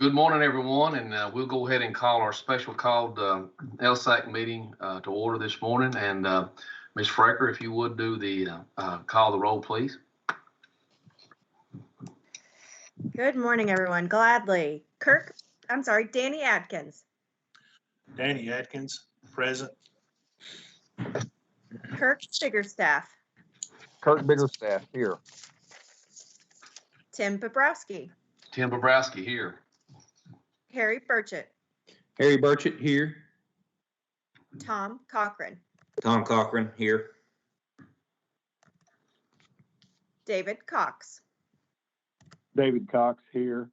Good morning, everyone, and we'll go ahead and call our special called LSAC meeting to order this morning. And Ms. Frecker, if you would do the call the roll, please. Good morning, everyone. Gladly. Danny Adkins. Danny Adkins, present. Kirk Biggerstaff. Kirk Biggerstaff, here. Tim Bobrowski. Tim Bobrowski, here. Harry Burchett. Harry Burchett, here. Tom Cochran. Tom Cochran, here. David Cox. David Cox, here.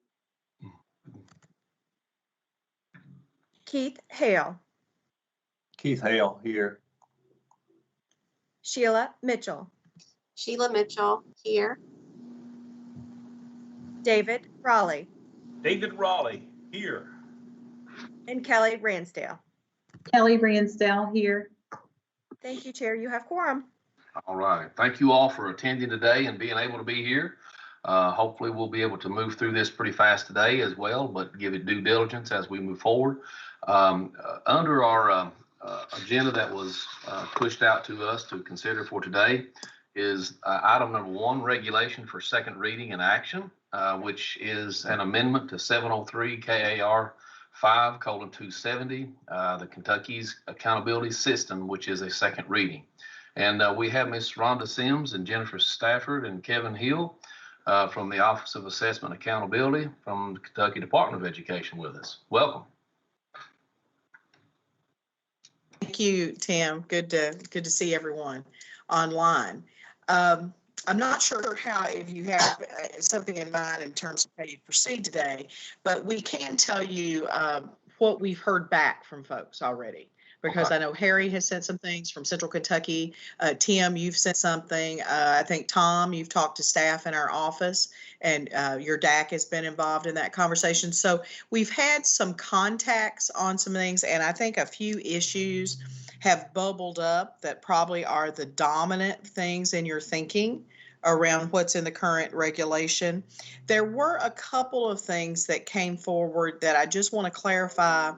Keith Hale. Keith Hale, here. Sheila Mitchell. Sheila Mitchell, here. David Raleigh. David Raleigh, here. And Kelly Ransdale. Kelly Ransdale, here. Thank you, Chair. You have quorum. All right. Thank you all for attending today and being able to be here. Hopefully we'll be able to move through this pretty fast today as well, but give it due diligence as we move forward. Under our agenda that was pushed out to us to consider for today is item number 1, regulation for second reading and action, which is an amendment to 703 KAR 5:270, the Kentucky's accountability system, which is a second reading. And we have Ms. Rhonda Sims and Jennifer Stafford and Kevin Hill from the Office of Assessment and Accountability from the Kentucky Department of Education with us. Welcome. Thank you, Tim. Good to see everyone online. I'm not sure if you have something in mind in terms of how you proceed today, but we can tell you what we've heard back from folks already. Because I know Harry has sent some things from Central Kentucky. Tim, you've sent something. I think, Tom, you've talked to staff in our office, and your DAC has been involved in that conversation. So we've had some contacts on some things, and I think a few issues have bubbled up that probably are the dominant things in your thinking around what's in the current regulation. There were a couple of things that came forward that I just want to clarify.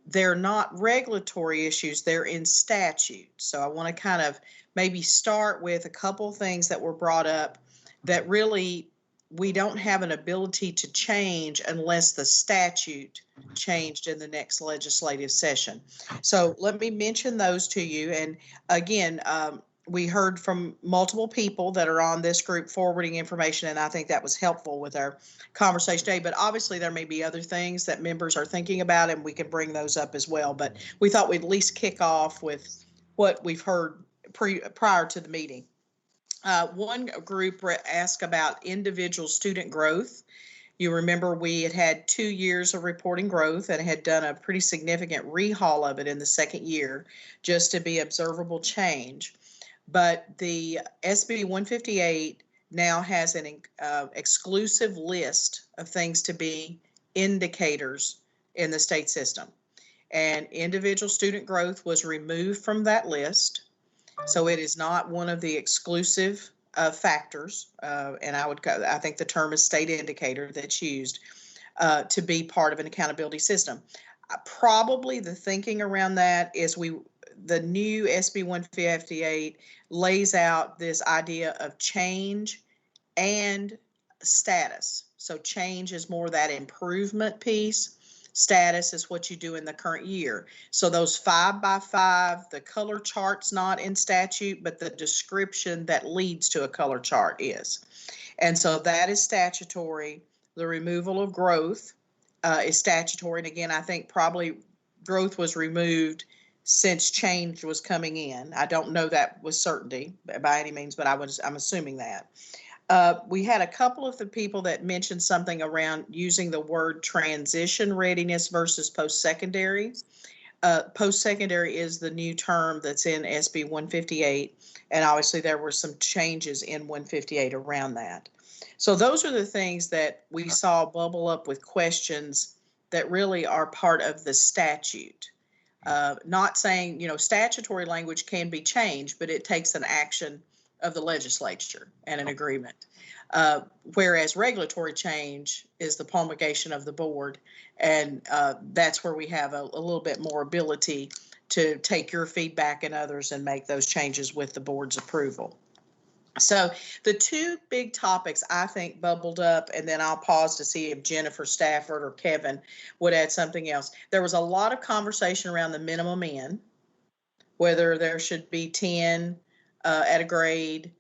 They're not regulatory issues, they're in statute. So I want to kind of maybe start with a couple things that were brought up that really we don't have an ability to change unless the statute changed in the next legislative session. So let me mention those to you. And again, we heard from multiple people that are on this group forwarding information, and I think that was helpful with our conversation today. But obviously there may be other things that members are thinking about, and we can bring those up as well. But we thought we'd at least kick off with what we've heard prior to the meeting. One group asked about individual student growth. You remember we had 2 years of reporting growth and had done a pretty significant rehaul of it in the second year just to be observable change. But the SB 158 now has an exclusive list of things to be indicators in the state system. And individual student growth was removed from that list. So it is not one of the exclusive factors. And I think the term is state indicator that's used to be part of an accountability system. Probably the thinking around that is the new SB 158 lays out this idea of change and status. So change is more that improvement piece. Status is what you do in the current year. So those 5 by 5, the color chart's not in statute, but the description that leads to a color chart is. And so that is statutory. The removal of growth is statutory. And again, I think probably growth was removed since change was coming in. I don't know that with certainty by any means, but I'm assuming that. We had a couple of the people that mentioned something around using the word transition readiness versus post-secondary. Post-secondary is the new term that's in SB 158, and obviously there were some changes in 158 around that. So those are the things that we saw bubble up with questions that really are part of the statute. Not saying, statutory language can be changed, but it takes an action of the legislature and an agreement. Whereas regulatory change is the promulgation of the board. And that's where we have a little bit more ability to take your feedback and others and make those changes with the board's approval. So the two big topics I think bubbled up, and then I'll pause to see if Jennifer Stafford or Kevin would add something else. There was a lot of conversation around the minimum in, whether there should be 10 at a grade,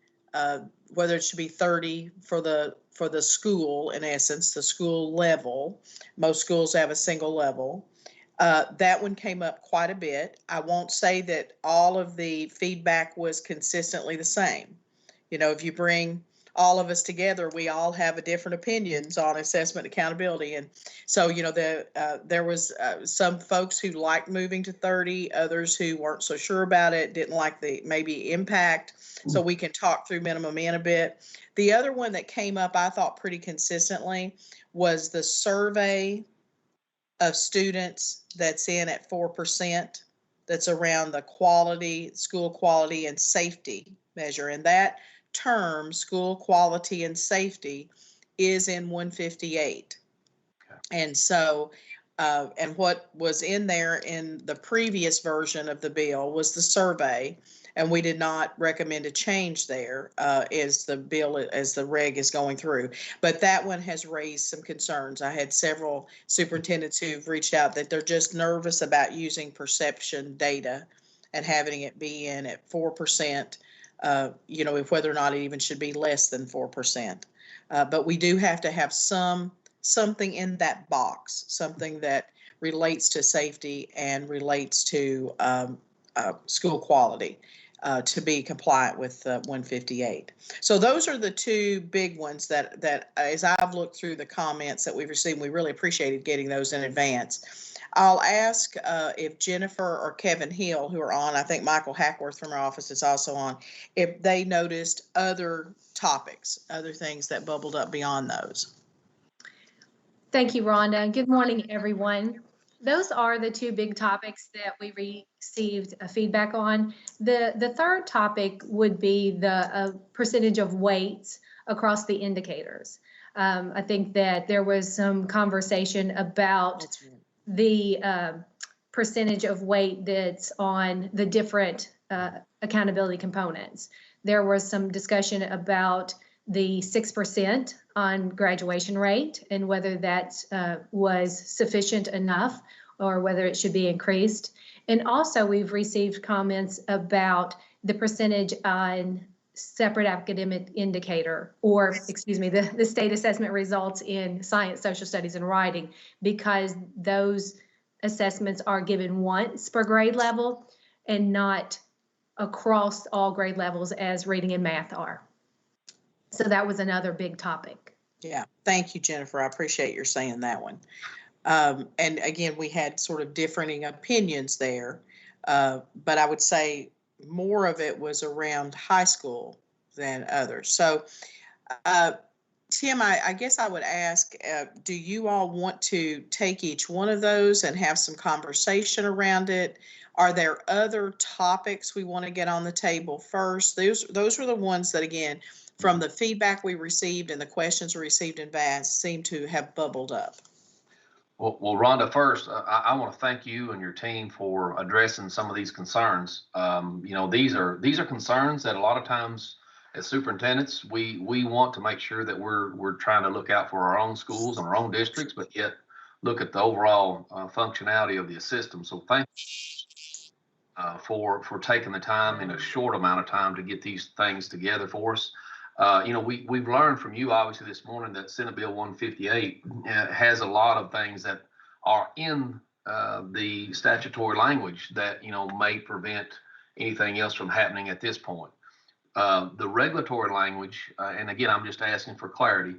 whether it should be 30 for the school, in essence, the school level. Most schools have a single level. That one came up quite a bit. I won't say that all of the feedback was consistently the same. You know, if you bring all of us together, we all have a different opinions on assessment accountability. And so, you know, there was some folks who liked moving to 30, others who weren't so sure about it, didn't like the maybe impact. So we can talk through minimum in a bit. The other one that came up, I thought pretty consistently, was the survey of students that's in at 4%, that's around the quality, school quality and safety measure. And that term, school quality and safety, is in 158. Okay. And so, and what was in there in the previous version of the bill was the survey, and we did not recommend a change there as the bill, as the reg is going through. But that one has raised some concerns. I had several superintendents who've reached out that they're just nervous about using perception data and having it be in at 4%. You know, if whether or not it even should be less than 4%. But we do have to have something in that box, something that relates to safety and relates to school quality to be compliant with 158. So those are the two big ones that as I've looked through the comments that we've received, we really appreciated getting those in advance. I'll ask if Jennifer or Kevin Hill, who are on, I think Michael Hackworth from our office is also on, if they noticed other topics, other things that bubbled up beyond those. Thank you, Rhonda. Good morning, everyone. Those are the two big topics that we received feedback on. The third topic would be the percentage of weights across the indicators. I think that there was some conversation about the percentage of weight that's on the different accountability components. There was some discussion about the 6% on graduation rate and whether that was sufficient enough or whether it should be increased. And also we've received comments about the percentage on separate academic indicator, or excuse me, the state assessment results in science, social studies, and writing, because those assessments are given once per grade level and not across all grade levels as reading and math are. So that was another big topic. Yeah, thank you, Jennifer. I appreciate your saying that one. And again, we had sort of differing opinions there, but I would say more of it was around high school than others. So, Tim, I guess I would ask, do you all want to take each one of those and have some conversation around it? Are there other topics we want to get on the table first? Those were the ones that, again, from the feedback we received and the questions we received in advance, seem to have bubbled up. Well, Rhonda, first, I want to thank you and your team for addressing some of these concerns. You know, these are concerns that a lot of times as superintendents, we want to make sure that we're trying to look out for our own schools and our own districts, but yet look at the overall functionality of the system. So thank you for taking the time in a short amount of time to get these things together for us. You know, we've learned from you obviously this morning that Senate Bill 158 has a lot of things that are in the statutory language that, you know, may prevent anything else from happening at this point. The regulatory language, and again, I'm just asking for clarity.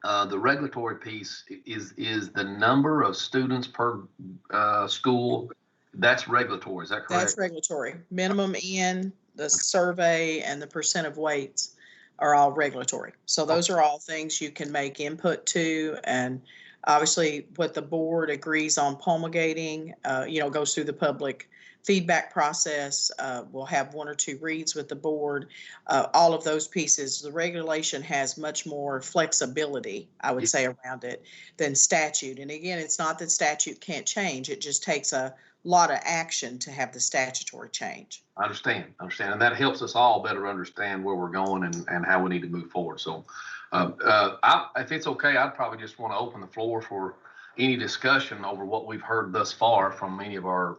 The regulatory piece is the number of students per school. That's regulatory. Is that correct? That's regulatory. Minimum in, the survey, and the percent of weights are all regulatory. So those are all things you can make input to, and obviously what the board agrees on promulgating, you know, goes through the public feedback process. We'll have 1 or 2 reads with the board, all of those pieces. The regulation has much more flexibility, I would say, around it than statute. And again, it's not that statute can't change. It just takes a lot of action to have the statutory change. I understand, and that helps us all better understand where we're going and how we need to move forward. So, if it's okay, I'd probably just want to open the floor for any discussion over what we've heard thus far from many of our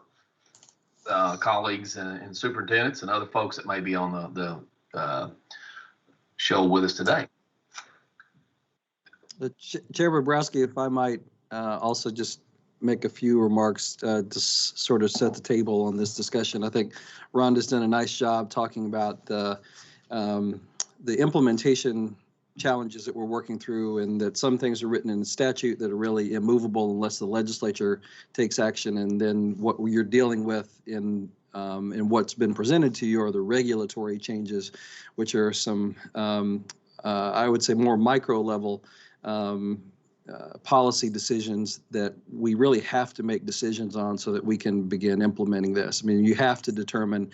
colleagues and superintendents and other folks that may be on the show with us today. Chair Bobrowski, if I might also just make a few remarks to sort of set the table on this discussion. I think Rhonda's done a nice job talking about the implementation challenges that we're working through, and that some things are written in the statute that are really immovable unless the legislature takes action, and then what you're dealing with in what's been presented to you are the regulatory changes, which are some, I would say, more micro level policy decisions that we really have to make decisions on so that we can begin implementing this. I mean, you have to determine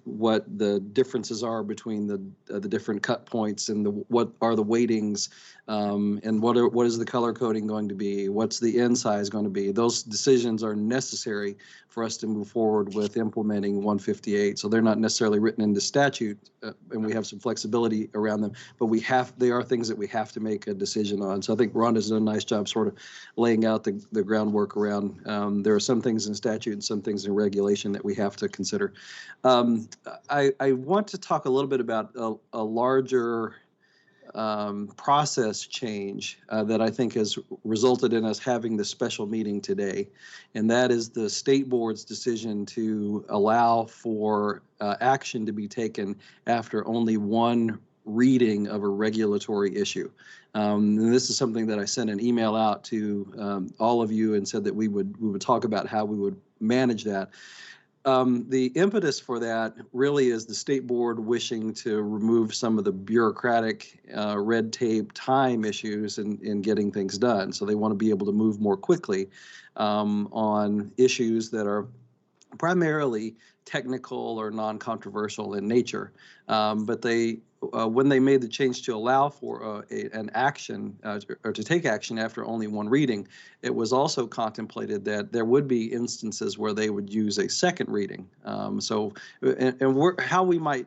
what the differences are between the different cut points and what are the weightings, and what is the color coding going to be? What's the end size going to be? Those decisions are necessary for us to move forward with implementing 158. So they're not necessarily written into statute, and we have some flexibility around them, but they are things that we have to make a decision on. So I think Rhonda's done a nice job sort of laying out the groundwork around. There are some things in statute and some things in regulation that we have to consider. I want to talk a little bit about a larger process change that I think has resulted in us having this special meeting today, and that is the state board's decision to allow for action to be taken after only one reading of a regulatory issue. And this is something that I sent an email out to all of you and said that we would talk about how we would manage that. The impetus for that really is the state board wishing to remove some of the bureaucratic red tape time issues in getting things done. So they want to be able to move more quickly on issues that are primarily technical or non-controversial in nature. But when they made the change to allow for an action or to take action after only one reading, it was also contemplated that there would be instances where they would use a second reading. How we might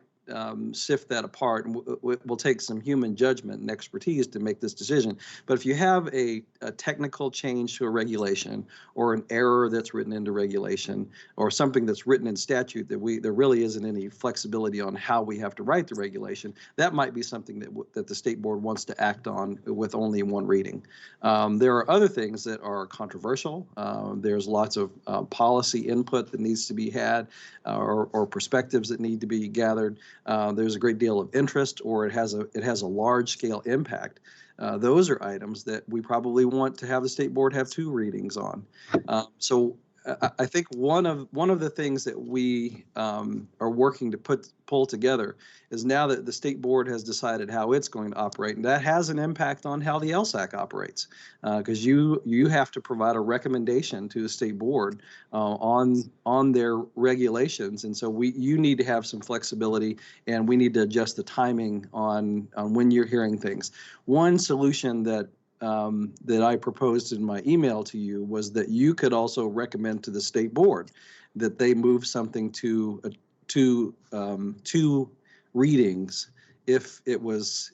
sift that apart, and we'll take some human judgment and expertise to make this decision. But if you have a technical change to a regulation, or an error that's written into regulation, or something that's written in statute that there really isn't any flexibility on how we have to write the regulation, that might be something that the state board wants to act on with only one reading. There are other things that are controversial. There's lots of policy input that needs to be had, or perspectives that need to be gathered. There's a great deal of interest, or it has a large scale impact. Those are items that we probably want to have the state board have two readings on. So I think one of the things that we are working to pull together is, now that the state board has decided how it's going to operate, and that has an impact on how the LSAC operates, because you have to provide a recommendation to the state board on their regulations, and so you need to have some flexibility, and we need to adjust the timing on when you're hearing things. One solution that I proposed in my email to you was that you could also recommend to the state board that they move something to two readings if it was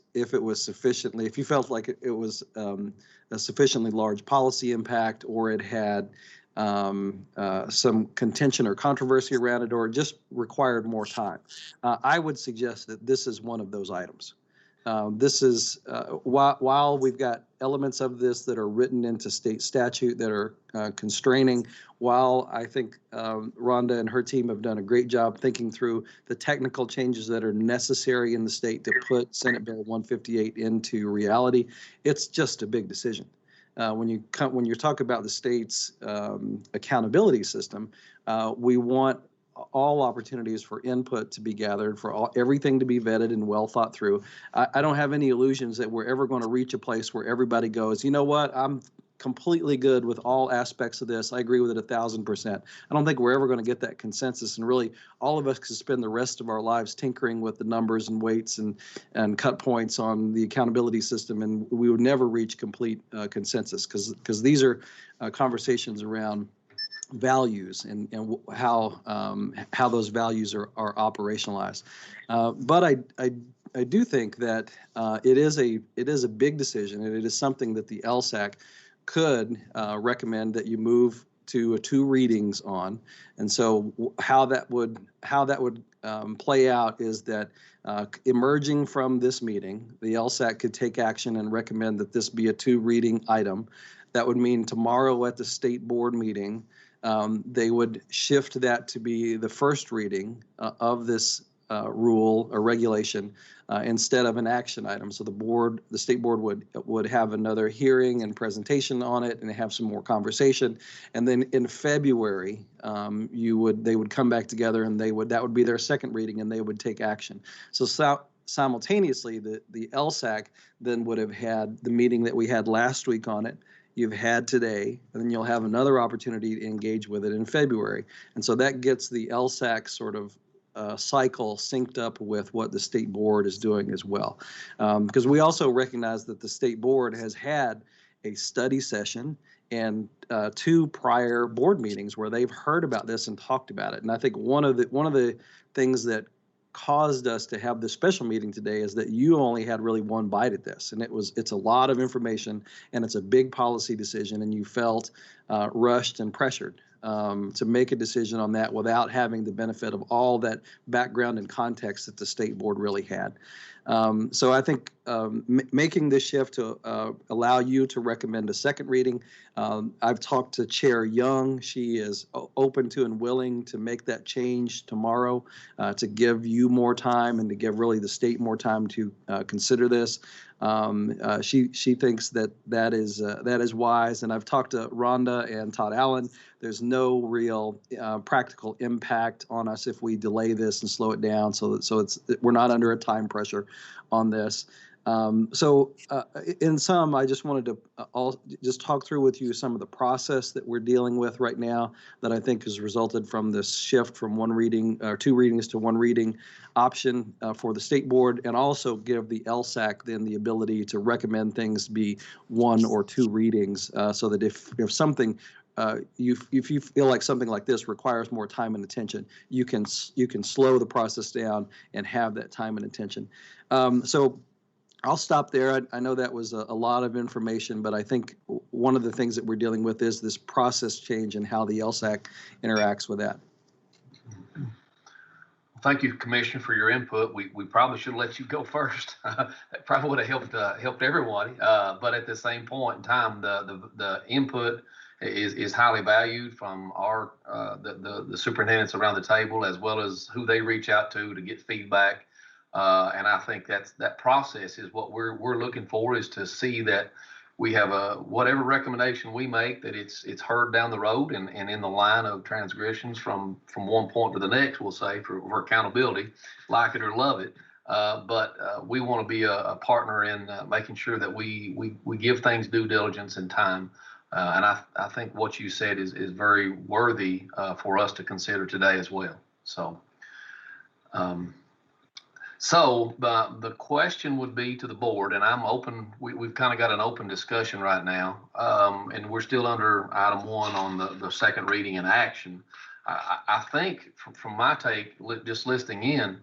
sufficiently, if you felt like it was a sufficiently large policy impact, or it had some contention or controversy around it, or it just required more time. I would suggest that this is one of those items. This is while we've got elements of this that are written into state statute that are constraining, while I think Rhonda and her team have done a great job thinking through the technical changes that are necessary in the state to put Senate Bill 158 into reality, it's just a big decision. When you talk about the state's accountability system, we want all opportunities for input to be gathered, for everything to be vetted and well thought through. I don't have any illusions that we're ever going to reach a place where everybody goes, you know what, completely good with all aspects of this. I agree with it 1,000%. I don't think we're ever going to get that consensus, and really all of us could spend the rest of our lives tinkering with the numbers and weights and cut points on the accountability system, and we would never reach complete consensus, because these are conversations around values and how those values are operationalized. But I do think that it is a big decision, and it is something that the LSAC could recommend that you move to 2 readings on. And so how that would play out is that emerging from this meeting, the LSAC could take action and recommend that this be a 2 reading item. That would mean tomorrow at the state board meeting, they would shift that to be the first reading of this rule or regulation instead of an action item. So the state board would have another hearing and presentation on it, and have some more conversation. And then in February, they would come back together, and that would be their second reading, and they would take action. So simultaneously, the LSAC then would have had the meeting that we had last week on it. You've had today, and then you'll have another opportunity to engage with it in February. And so that gets the LSAC sort of cycle synced up with what the state board is doing as well. Because we also recognize that the state board has had a study session and 2 prior board meetings where they've heard about this and talked about it. And I think one of the things that caused us to have this special meeting today is that you only had really 1 bite at this, and it's a lot of information, and it's a big policy decision, and you felt rushed and pressured to make a decision on that without having the benefit of all that background and context that the state board really had. So I think making this shift to allow you to recommend a second reading, I've talked to Chair Young. She is open to and willing to make that change tomorrow to give you more time and to give really the state more time to consider this. She thinks that is wise, and I've talked to Rhonda and Todd Allen. There's no real practical impact on us if we delay this and slow it down. So we're not under a time pressure on this. In sum, I just wanted to just talk through with you some of the process that we're dealing with right now that I think has resulted from this shift from 1 reading or 2 readings to 1 reading option for the state board, and also give the LSAC then the ability to recommend things be 1 or 2 readings, so that if something if you feel like something like this requires more time and attention, you can slow the process down and have that time and attention. So I'll stop there. I know that was a lot of information, but I think one of the things that we're dealing with is this process change and how the LSAC interacts with that. Thank you, Commissioner, for your input. We probably should have let you go first. That probably would have helped everybody. But at the same point in time, the input is highly valued from our the superintendents around the table, as well as who they reach out to get feedback. And I think that process is what we're looking for, is to see that we have whatever recommendation we make, that it's heard down the road and in the line of transgressions from one point to the next, we'll say, for accountability, like it or love it. But we want to be a partner in making sure that we give things due diligence and time. And I think what you said is very worthy for us to consider today as well. So the question would be to the board, and I'm open. We've kind of got an open discussion right now, and we're still under item 1 on the second reading and action. I think from my take, just listening in,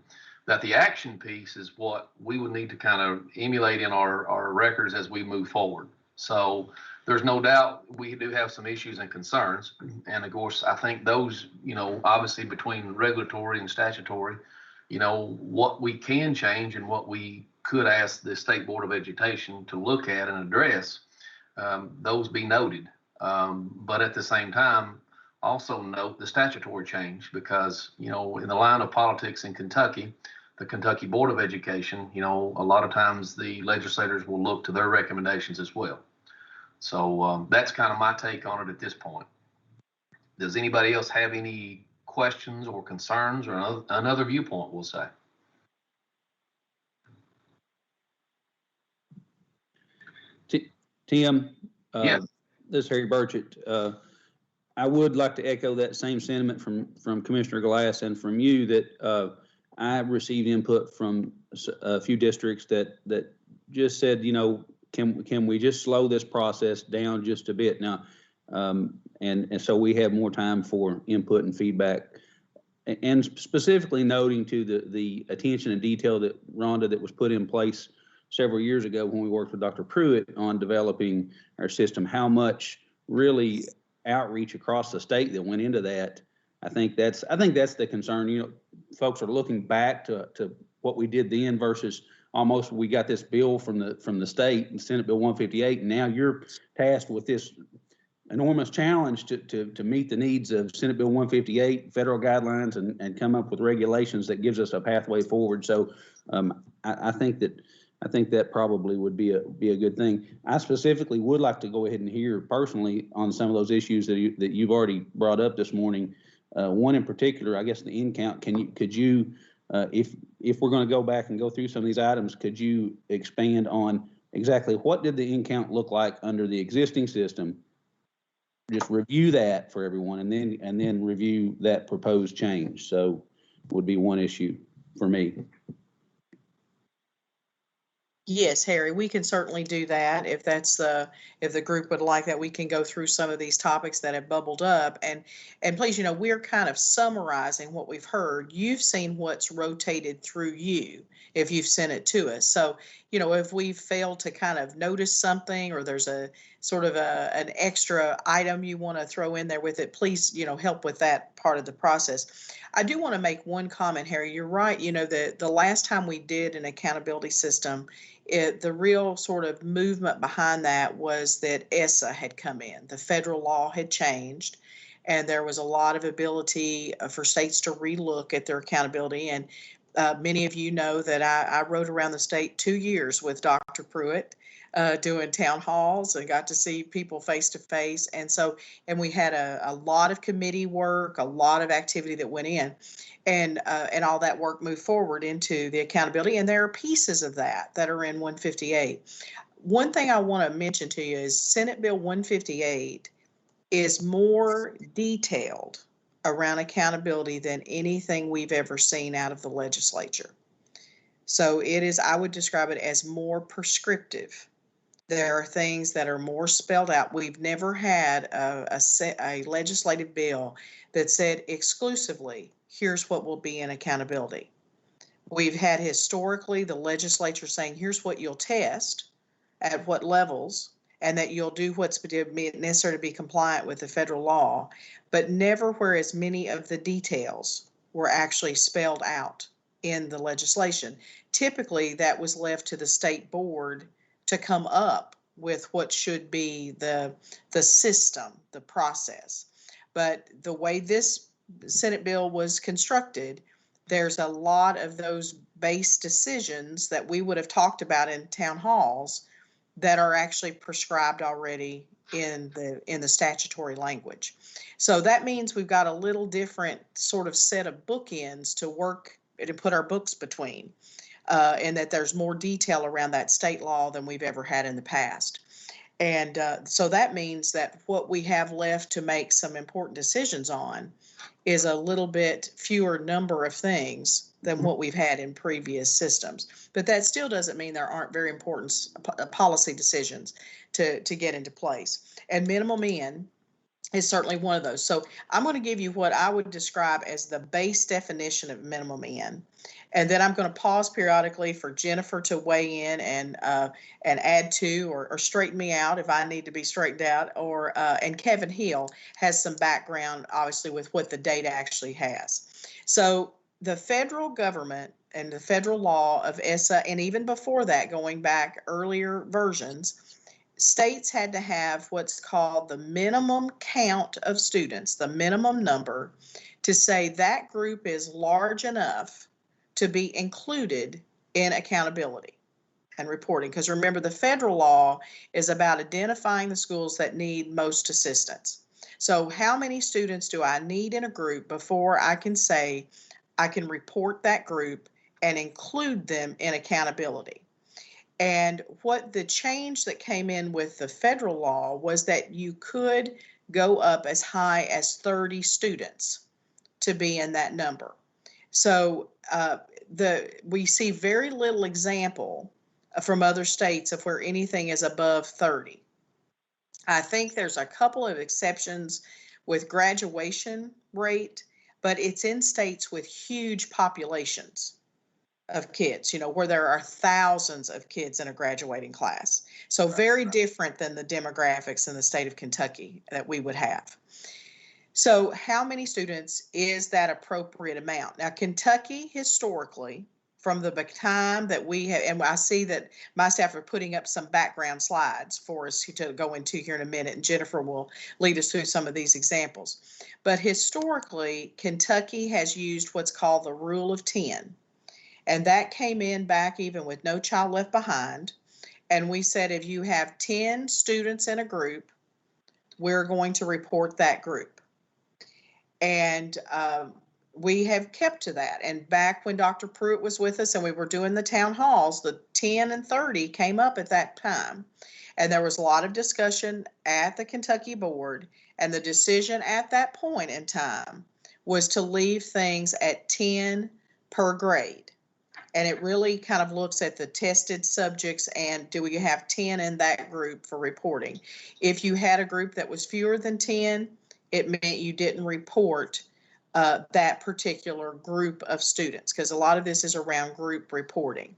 that the action piece is what we would need to kind of emulate in our records as we move forward. So there's no doubt we do have some issues and concerns, and of course I think those, obviously between regulatory and statutory, what we can change and what we could ask the State Board of Education to look at and address, those be noted. But at the same time, also note the statutory change, because, in the line of politics in Kentucky, the Kentucky Board of Education, a lot of times the legislators will look to their recommendations as well. So that's kind of my take on it at this point. Does anybody else have any questions or concerns, or another viewpoint, we'll say? Tim, Yes. this is Harry Burchett. I would like to echo that same sentiment from Commissioner Glass and from you that I received input from a few districts that just said, you know, can we just slow this process down just a bit now? And so we have more time for input and feedback, and specifically noting to the attention and detail that Rhonda, that was put in place several years ago when we worked with Dr. Pruitt on developing our system, how much really outreach across the state that went into that. I think that's the concern. You know, folks are looking back to what we did then versus almost we got this bill from the state and Senate Bill 158, and now you're tasked with this enormous challenge to meet the needs of Senate Bill 158, federal guidelines, and come up with regulations that gives us a pathway forward. So I think that probably would be a good thing. I specifically would like to go ahead and hear personally on some of those issues that you've already brought up this morning. One in particular, I guess the in count. Could you, if we're going to go back and go through some of these items, could you expand on exactly what did the in count look like under the existing system? Just review that for everyone, and then review that proposed change. So would be one issue for me. Yes, Harry, we can certainly do that. If the group would like that, we can go through some of these topics that have bubbled up. And please, you know, we're kind of summarizing what we've heard. You've seen what's rotated through you if you've sent it to us. So, you know, if we've failed to kind of notice something, or there's a sort of an extra item you want to throw in there with it, please, you know, help with that part of the process. I do want to make one comment, Harry. You're right. You know, the last time we did an accountability system, the real sort of movement behind that was that ESSA had come in. The federal law had changed, and there was a lot of ability for states to relook at their accountability. And many of you know that I rode around the state 2 years with Dr. Pruitt, doing town halls, and got to see people face to face. And we had a lot of committee work, a lot of activity that went in, and all that work moved forward into the accountability. And there are pieces of that are in 158. One thing I want to mention to you is Senate Bill 158 is more detailed around accountability than anything we've ever seen out of the legislature. So it is, I would describe it as more prescriptive. There are things that are more spelled out. We've never had a legislative bill that said exclusively, here's what will be in accountability. We've had historically the legislature saying, here's what you'll test at what levels, and that you'll do what's necessary to be compliant with the federal law, but never where as many of the details were actually spelled out in the legislation. Typically, that was left to the state board to come up with what should be the system, the process. But the way this Senate bill was constructed, there's a lot of those base decisions that we would have talked about in town halls that are actually prescribed already in the statutory language. So that means we've got a little different sort of set of bookends to work to put our books between. And that there's more detail around that state law than we've ever had in the past. And so that means that what we have left to make some important decisions on is a little bit fewer number of things than what we've had in previous systems. But that still doesn't mean there aren't very important policy decisions to get into place. And minimum in is certainly one of those. So I'm going to give you what I would describe as the base definition of minimum in. And then I'm going to pause periodically for Jennifer to weigh in and add to or straighten me out if I need to be straightened out. And Kevin Hill has some background, obviously, with what the data actually has. So the federal government and the federal law of ESSA, and even before that, going back earlier versions, states had to have what's called the minimum count of students, the minimum number, to say that group is large enough to be included in accountability and reporting. Because remember, the federal law is about identifying the schools that need most assistance. So how many students do I need in a group before I can say I can report that group and include them in accountability? And what the change that came in with the federal law was that you could go up as high as 30 students to be in that number. So we see very little example from other states of where anything is above 30. I think there's a couple of exceptions with graduation rate, but it's in states with huge populations of kids, where there are thousands of kids in a graduating class. So very different than the demographics in the state of Kentucky that we would have. So how many students is that appropriate amount? Now, Kentucky historically, from the time that we have, and I see that my staff are putting up some background slides for us to go into here in a minute, and Jennifer will lead us through some of these examples. But historically, Kentucky has used what's called the rule of 10. And that came in back even with No Child Left Behind. And we said, if you have 10 students in a group, we're going to report that group. And we have kept to that. And back when Dr. Pruitt was with us and we were doing the town halls, the 10 and 30 came up at that time. And there was a lot of discussion at the Kentucky board. And the decision at that point in time was to leave things at 10 per grade. And it really kind of looks at the tested subjects and do we have 10 in that group for reporting. If you had a group that was fewer than 10, it meant you didn't report that particular group of students, because a lot of this is around group reporting.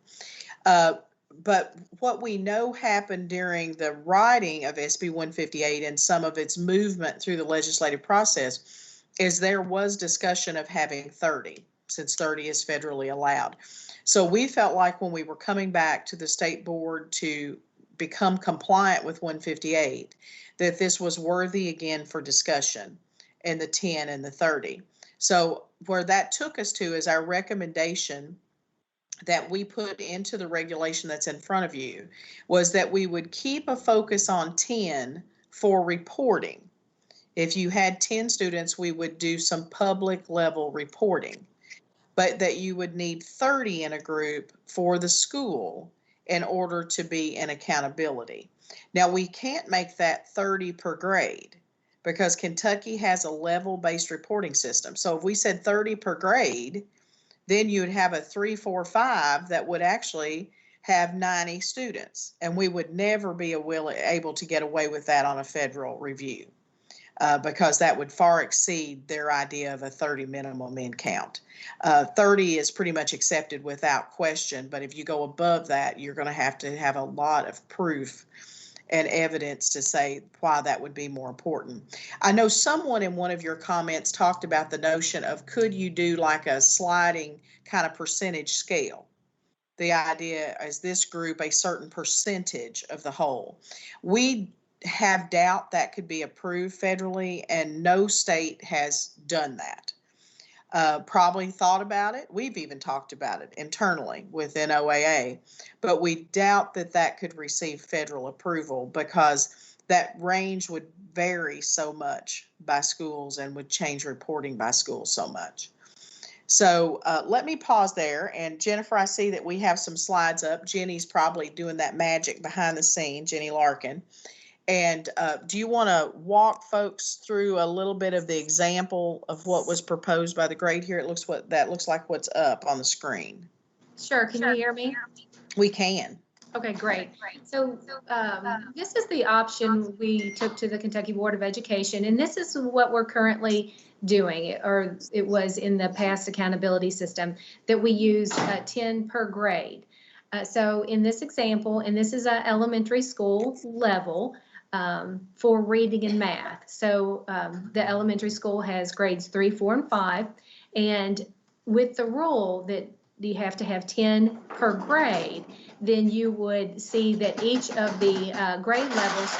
But what we know happened during the writing of SB 158 and some of its movement through the legislative process is there was discussion of having 30, since 30 is federally allowed. So we felt like when we were coming back to the state board to become compliant with 158, that this was worthy again for discussion in the 10 and the 30. So where that took us to is our recommendation that we put into the regulation that's in front of you was that we would keep a focus on 10 for reporting. If you had 10 students, we would do some public level reporting, but that you would need 30 in a group for the school in order to be in accountability. Now, we can't make that 30 per grade because Kentucky has a level-based reporting system. So if we said 30 per grade, then you'd have a 3, 4, 5 that would actually have 90 students. And we would never be able to get away with that on a federal review because that would far exceed their idea of a 30 minimum in count. 30 is pretty much accepted without question, but if you go above that, you're going to have a lot of proof and evidence to say why that would be more important. I know someone in one of your comments talked about the notion of could you do like a sliding kind of percentage scale? The idea is this group a certain percentage of the whole. We have doubt that could be approved federally, and no state has done that. Probably thought about it. We've even talked about it internally within OAA, but we doubt that that could receive federal approval because that range would vary so much by schools and would change reporting by schools so much. So let me pause there. And Jennifer, I see that we have some slides up. Jenny's probably doing that magic behind the scene, Jenny Larkin. And do you want to walk folks through a little bit of the example of what was proposed by the grade here? It looks like what's up on the screen. Sure. Can you hear me? We can. Okay, great. So this is the option we took to the Kentucky Board of Education, and this is what we're currently doing, or it was in the past accountability system that we use 10 per grade. So in this example, and this is an elementary school level, for reading and math. So the elementary school has grades 3, 4, and 5. And with the rule that you have to have 10 per grade, then you would see that each of the grade levels,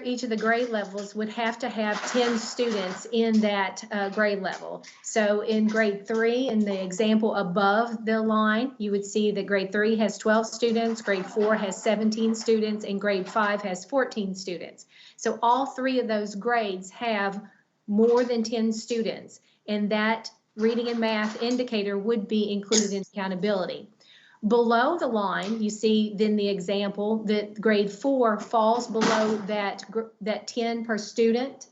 each of the grade levels would have to have 10 students in that grade level. So in grade 3, in the example above the line, you would see that grade 3 has 12 students, grade 4 has 17 students, and grade 5 has 14 students. So all 3 of those grades have more than 10 students, and that reading and math indicator would be included in accountability. Below the line, you see then the example that grade 4 falls below that 10 per student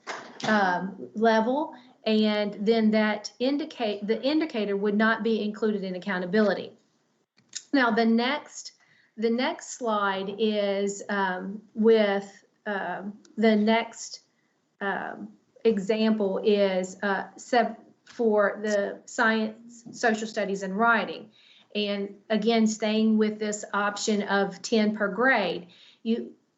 level, and then the indicator would not be included in accountability. Now the next slide is with the next example is for the science, social studies, and writing. And again, staying with this option of 10 per grade,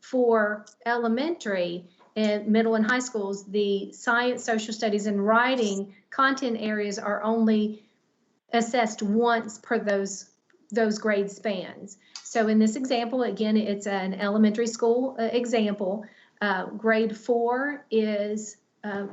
for elementary and middle and high schools, the science, social studies, and writing content areas are only assessed once per those grade spans. So in this example, again, it's an elementary school example. Grade 4 is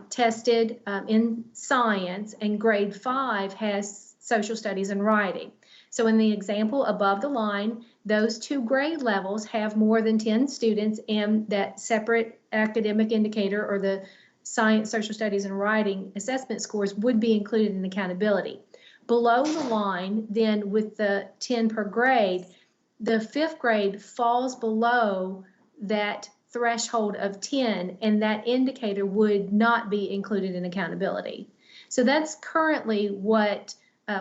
tested in science, and grade 5 has social studies and writing. So in the example above the line, those 2 grade levels have more than 10 students, and that separate academic indicator or the science, social studies, and writing assessment scores would be included in accountability. Below the line, then, with the 10 per grade, the 5th grade falls below that threshold of 10, and that indicator would not be included in accountability. So that's currently what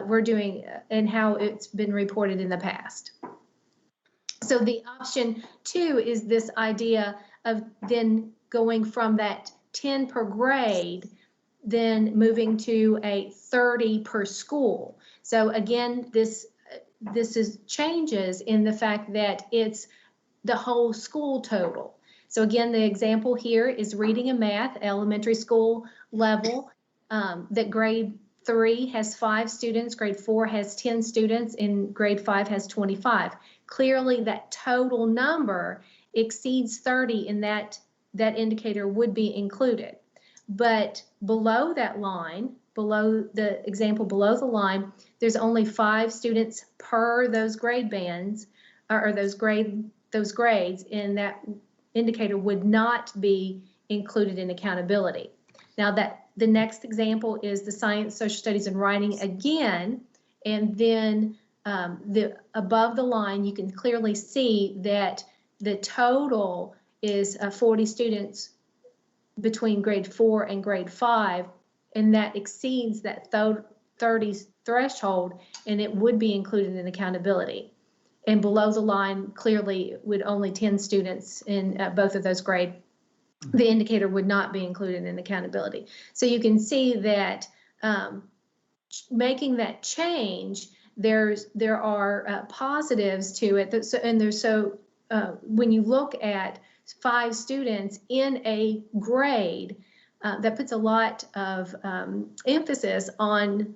we're doing and how it's been reported in the past. So the option 2 is this idea of then going from that 10 per grade, then moving to a 30 per school. So again, this is changes in the fact that it's the whole school total. So again, the example here is reading and math, elementary school level, that grade 3 has 5 students, grade 4 has 10 students, and grade 5 has 25. Clearly that total number exceeds 30, and that indicator would be included. But below that line, below the example below the line, there's only 5 students per those grade bands, or those grades, and that indicator would not be included in accountability. Now the next example is the science, social studies, and writing again, and then above the line you can clearly see that the total is 40 students between grade 4 and grade 5, and that exceeds that 30 threshold, and it would be included in accountability. And below the line, clearly, with only 10 students in both of those grades, the indicator would not be included in accountability. So you can see that making that change, there are positives to it. When you look at 5 students in a grade, that puts a lot of emphasis on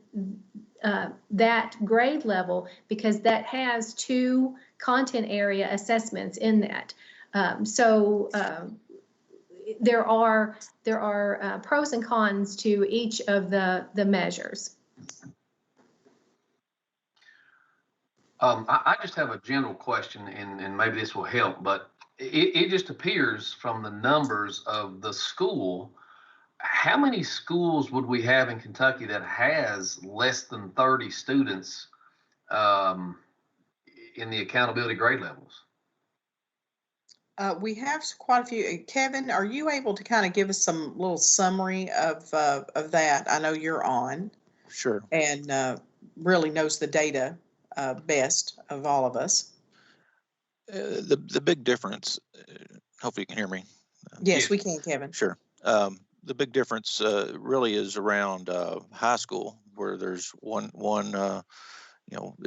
that grade level, because that has 2 content area assessments in that. There are pros and cons to each of the measures. I just have a general question, and maybe this will help, but it just appears from the numbers of the school, how many schools would we have in Kentucky that has less than 30 students in the accountability grade levels? We have quite a few. Kevin, are you able to kind of give us some little summary of that? I know you're on. Sure. And really knows the data best of all of us. The big difference, hopefully you can hear me. Yes, we can, Kevin. Sure. The big difference really is around high school, where there's one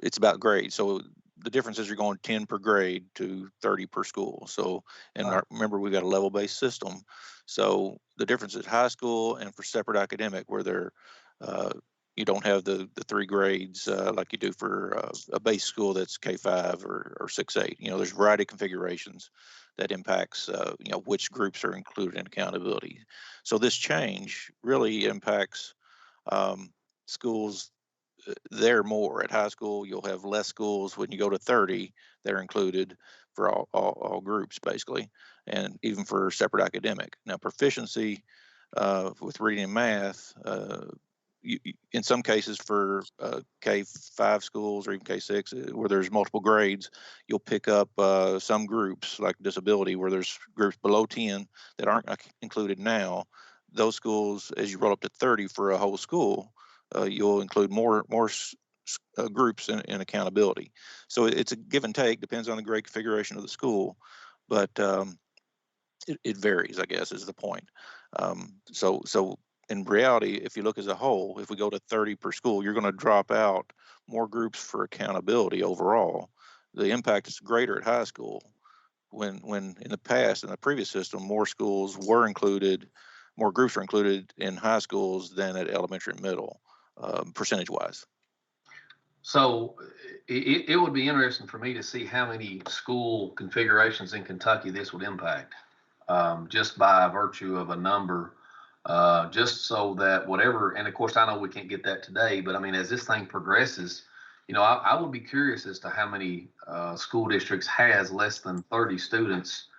it's about grade. So the difference is you're going 10 per grade to 30 per school. So, and remember, we've got a level-based system. So the difference is high school and for separate academic, where they're you don't have the 3 grades like you do for a base school that's K-5 or 6-8. There's a variety of configurations that impacts which groups are included in accountability. So this change really impacts schools there more. At high school, you'll have less schools. When you go to 30, they're included for all groups, basically, and even for separate academic. Now, proficiency with reading and math, in some cases for K-5 schools or even K-6 where there's multiple grades, you'll pick up some groups like disability where there's groups below 10 that aren't included now. Those schools, as you roll up to 30 for a whole school, you'll include more groups in accountability. So it's a give and take, depends on the grade configuration of the school, but it varies, I guess, is the point. So in reality, if you look as a whole, if we go to 30 per school, you're going to drop out more groups for accountability overall. The impact is greater at high school when in the past, in the previous system, more schools were included, more groups were included in high schools than at elementary and middle, percentage-wise. So it would be interesting for me to see how many school configurations in Kentucky this would impact, just by virtue of a number, just so that whatever, and of course I know we can't get that today, but I mean, as this thing progresses, I would be curious as to how many school districts has less than 30 students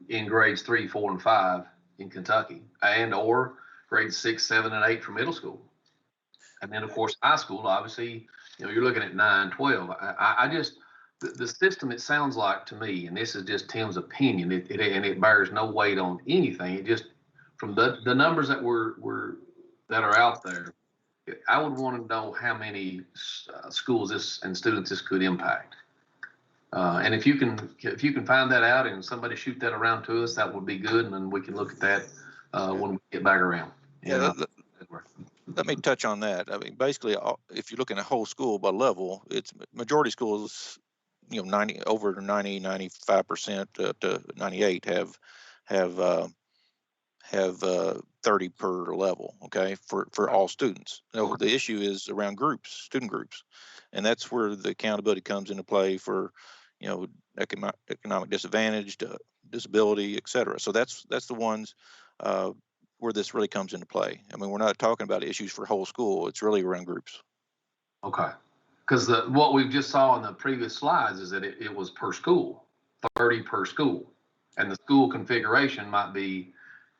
in grades 3, 4, and 5 in Kentucky, and or grades 6, 7, and 8 for middle school. And then of course high school, obviously, you're looking at 9, 12. I just, the system, it sounds like to me, and this is just Tim's opinion, and it bears no weight on anything. It just, from the numbers that that are out there, I would want to know how many schools and students this could impact. And if you can find that out and somebody shoot that around to us, that would be good, and then we can look at that when we get back around. Yeah. Let me touch on that. I mean, basically, if you're looking at whole school by level, it's majority schools, 90 over 90, 95% to 98 have 30 per level. Okay, for all students. Now, the issue is around groups, student groups, and that's where the accountability comes into play for, economic disadvantaged, disability, et cetera. So that's the ones where this really comes into play. I mean, we're not talking about issues for whole school. It's really around groups. Okay. Because what we just saw in the previous slides is that it was per school, 30 per school. And the school configuration might be,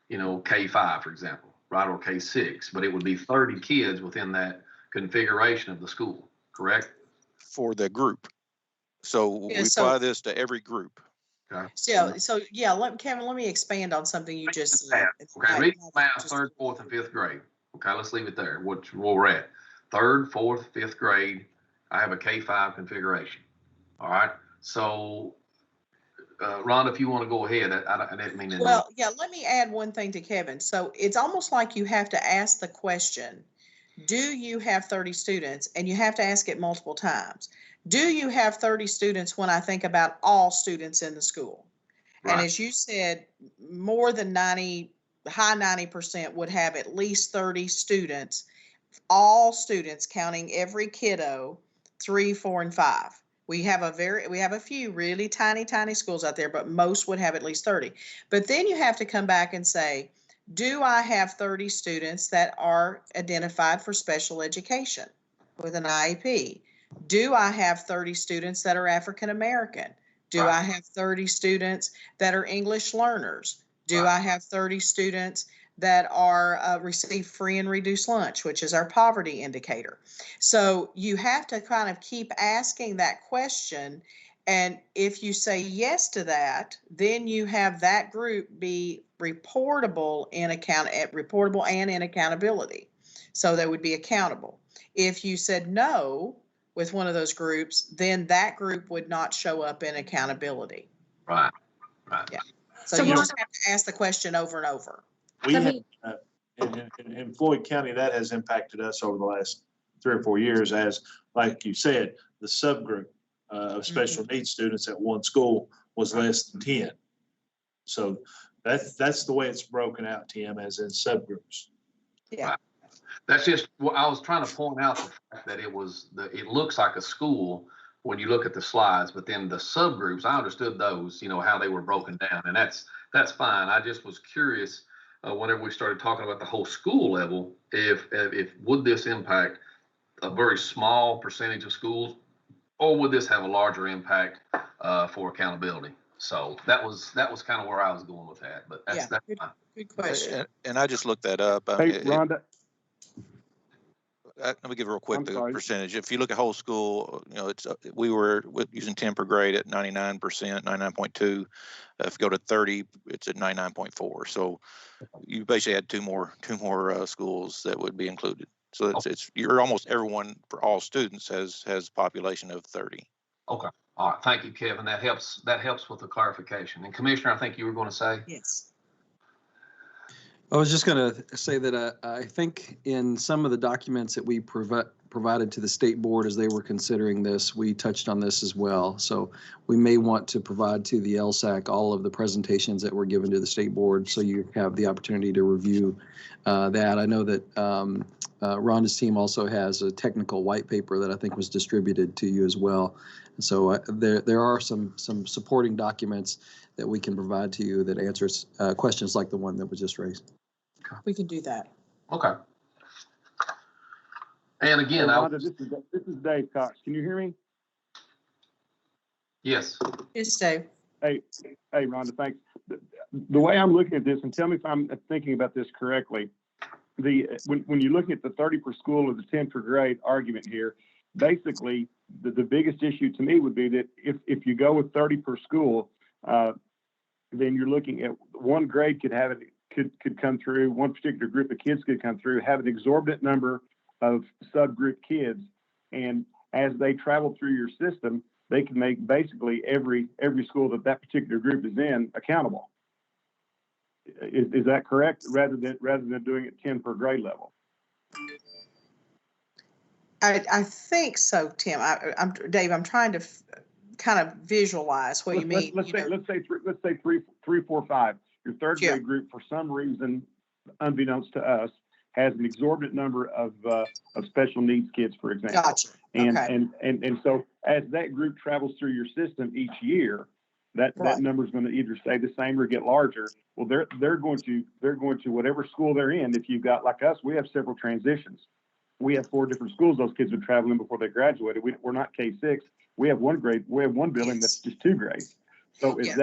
K-5, for example, right, or K-6, but it would be 30 kids within that configuration of the school, correct? For the group. So Yeah, we apply this to every group. Okay. So yeah, Kevin, let me expand on something you just said. Okay, reading math, 3rd, 4th, and 5th grade. Okay, let's leave it there. Where we're at. 3rd, 4th, 5th grade, I have a K-5 configuration. All right. So, Rhonda, if you want to go ahead, I didn't mean to. Well, yeah, let me add one thing to Kevin. So it's almost like you have to ask the question, do you have 30 students? And you have to ask it multiple times. Do you have 30 students when I think about all students in the school? Right. And as you said, more than 90, high 90% would have at least 30 students, all students, counting every kiddo, 3, 4, and 5. We have a few really tiny schools out there, but most would have at least 30. But then you have to come back and say, do I have 30 students that are identified for special education with an IEP? Do I have 30 students that are African American? Do I have 30 students that are English learners? Do I have 30 students that are receive free and reduced lunch, which is our poverty indicator? So you have to kind of keep asking that question. And if you say yes to that, then you have that group be reportable and in accountability. So they would be accountable. If you said no with one of those groups, then that group would not show up in accountability. Right. Yeah. So you just have to ask the question over and over. We have, in Floyd County, that has impacted us over the last 3 or 4 years as, like you said, the subgroup of special needs students at one school was less than 10. So that's the way it's broken out, Tim, as in subgroups. Yeah. Right. That's just what I was trying to point out, the fact that it looks like a school when you look at the slides, but then the subgroups, I understood those, how they were broken down, and that's fine. I just was curious whenever we started talking about the whole school level, if would this impact a very small percentage of schools, or would this have a larger impact for accountability? So that was kind of where I was going with that. But that's fine. Good question. And I just looked that up. Hey, Rhonda. let me give a real quick I'm the sorry. percentage. If you look at whole school, it's we were using 10 per grade at 99%, 99.2. If you go to 30, it's at 99.4. So you basically had two more schools that would be included. So it's you're almost everyone for all students has a population of 30. Okay. All right. Thank you, Kevin. That helps with the clarification. And Commissioner, I think you were going to say? Yes. I was just going to say that I think in some of the documents that we provided to the state board as they were considering this, we touched on this as well. So we may want to provide to the LSAC all of the presentations that were given to the state board, so you have the opportunity to review that. I know that Rhonda's team also has a technical white paper that I think was distributed to you as well. And so there are some supporting documents that we can provide to you that answers questions like the one that was just raised. We can do that. Okay. And again, Rhonda, this is Dave Cox. Can you hear me? yes. Yes, Dave. Hey, Rhonda, thanks. The way I'm looking at this, and tell me if I'm thinking about this correctly, when you're looking at the 30 per school or the 10 per grade argument here, basically the biggest issue to me would be that if you go with 30 per school, then you're looking at one grade could come through, one particular group of kids could come through, have an exorbitant number of subgroup kids, and as they travel through your system, they can make basically every school that particular group is in accountable. Is that correct? Rather than doing it 10 per grade level. I think so, Tim. Dave. I'm trying to kind of visualize what you mean. Let's say 3, 4, 5. Your third grade group, for some reason, unbeknownst to us, has an exorbitant number of special needs kids, for example. Gotcha. And so as that group travels through your system each year, that number is going to either stay the same or get larger. Well, they're going to whatever school they're in. If you've got, like us, we have several transitions. We have 4 different schools those kids would travel in before they graduated. We're not K6. We have one building that's just 2 grades. So as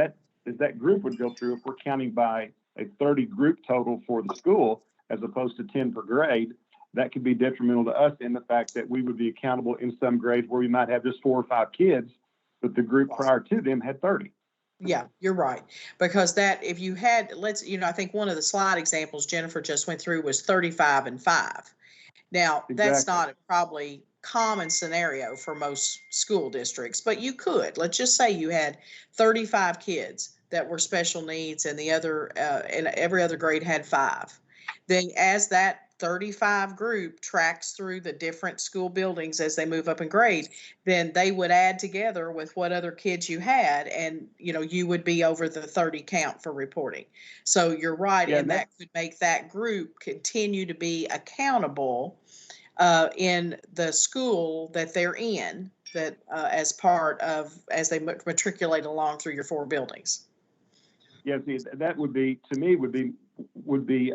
that group would go through, if we're counting by a 30 group total for the school as opposed to 10 per grade, that could be detrimental to us in the fact that we would be accountable in some grades where we might have just 4 or 5 kids, but the group prior to them had 30. Yeah, you're right. Because that, if you had, I think one of the slide examples Jennifer just went through was 35 and 5. Now, that's not a probably common scenario for most school districts, but you could. Let's just say you had 35 kids that were special needs and the other, and every other grade had 5. Then as that 35 group tracks through the different school buildings as they move up in grade, then they would add together with what other kids you had, and you would be over the 30 count for reporting. So you're right, and that could make that group continue to be accountable in the school that they're in, that as part of, as they matriculate along through your 4 buildings. Yeah, see, that would be, to me, would be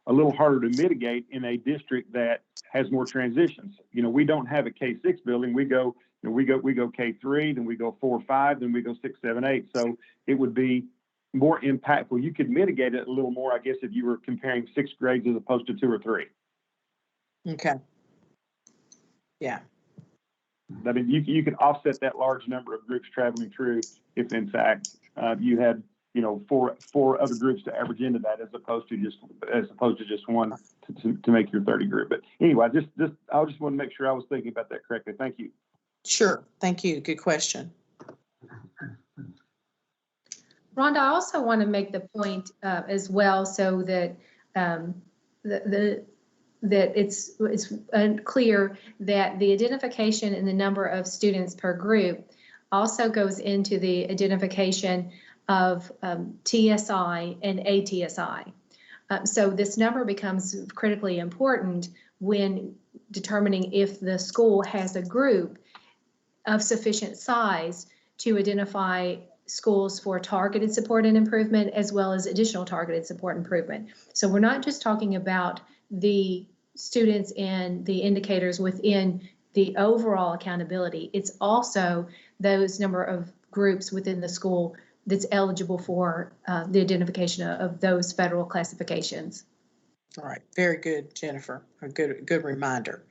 a little harder to mitigate in a district that has more transitions. We don't have a K6 building. We go K3, then we go 4, 5, then we go 6, 7, 8. So it would be more impactful. You could mitigate it a little more, I guess, if you were comparing 6 grades as opposed to 2 or 3. Okay. Yeah. I mean, you can offset that large number of groups traveling through if, in fact, you had 4 other groups to average into that, as opposed to just one to make your 30 group. But anyway, I just want to make sure I was thinking about that correctly. Thank you. Sure. Thank you. Good question. Rhonda, I also want to make the point as well, so that that it's clear that the identification and the number of students per group also goes into the identification of TSI and ATSI. So this number becomes critically important when determining if the school has a group of sufficient size to identify schools for targeted support and improvement, as well as additional targeted support improvement. So we're not just talking about the students and the indicators within the overall accountability. It's also those number of groups within the school that's eligible for the identification of those federal classifications. All right, very good, Jennifer. A good reminder.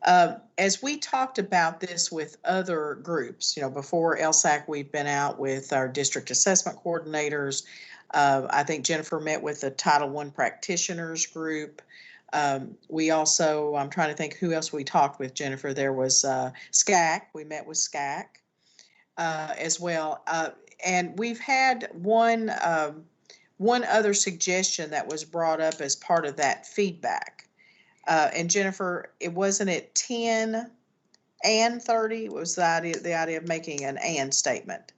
As we talked about this with other groups, before LSAC, we've been out with our district assessment coordinators. I think Jennifer met with the Title I practitioners group. We also, I'm trying to think who else we talked with, Jennifer. There was SCAC. We met with SCAC as well. And we've had one other suggestion that was brought up as part of that feedback. And Jennifer, it wasn't at 10 and 30, it was the idea of making an and statement.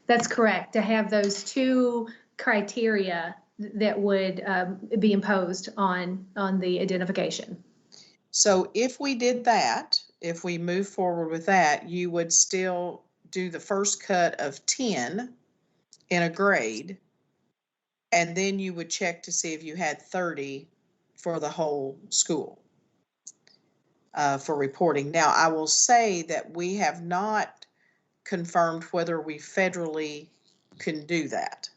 That's correct, to have those two criteria that would be imposed on the identification. So if we did that, if we move forward with that, you would still do the first cut of 10 in a grade, and then you would check to see if you had 30 for the whole school for reporting. Now, I will say that we have not confirmed whether we federally can do that.